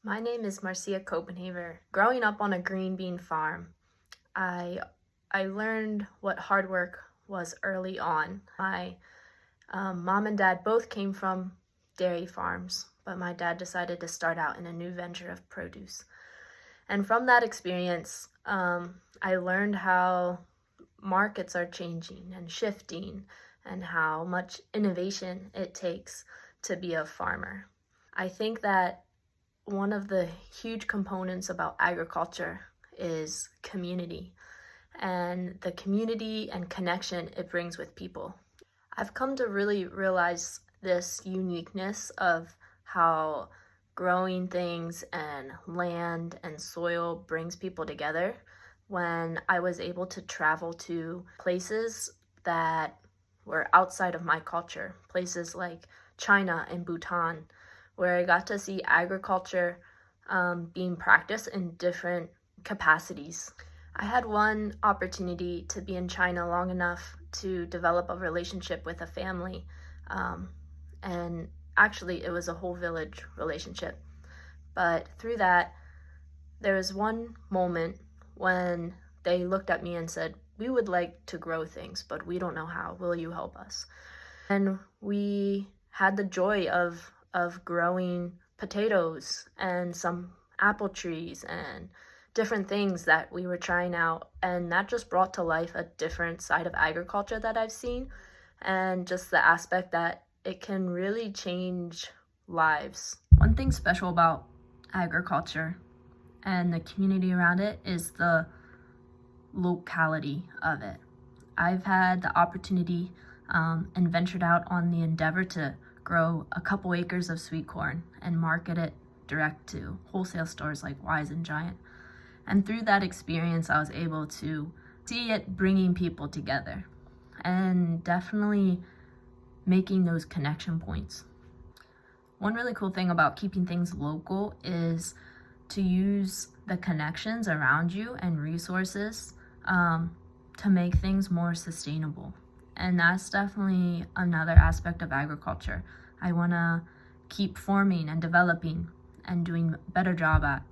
My name is Marcia Copenhaver. Growing up on a green bean farm, I I learned what hard work was early on. My mom and dad both came from dairy farms, but my dad decided to start out in a new venture of produce. And from that experience, I learned how markets are changing and shifting and how much innovation it takes to be a farmer. I think that one of the huge components about agriculture is community and the community and connection it brings with people. I've come to really realize this uniqueness of how growing things and land and soil brings people together when I was able to travel to places that were outside of my culture, places like China and Bhutan, where I got to see agriculture being practiced in different capacities. I had one opportunity to be in China long enough to develop a relationship with a family, um, and actually, it was a whole village relationship. But through that, there was one moment when they looked at me and said, "We would like to grow things, but we don't know how. Will you help us?" And we had the joy of growing potatoes and some apple trees and different things that we were trying out, and that just brought to life a different side of agriculture that I've seen, and just the aspect that it can really change lives. One thing special about agriculture and the community around it is the locality of it. I've had the opportunity and ventured out on the endeavor to grow a couple acres of sweet corn and market it direct to wholesale stores like Wise and Giant. And through that experience, I was able to see it bringing people together and definitely making those connection points. One really cool thing about keeping things local is to use the connections around you and resources to make things more sustainable. And that's definitely another aspect of agriculture I want to keep forming and developing and doing a better job at.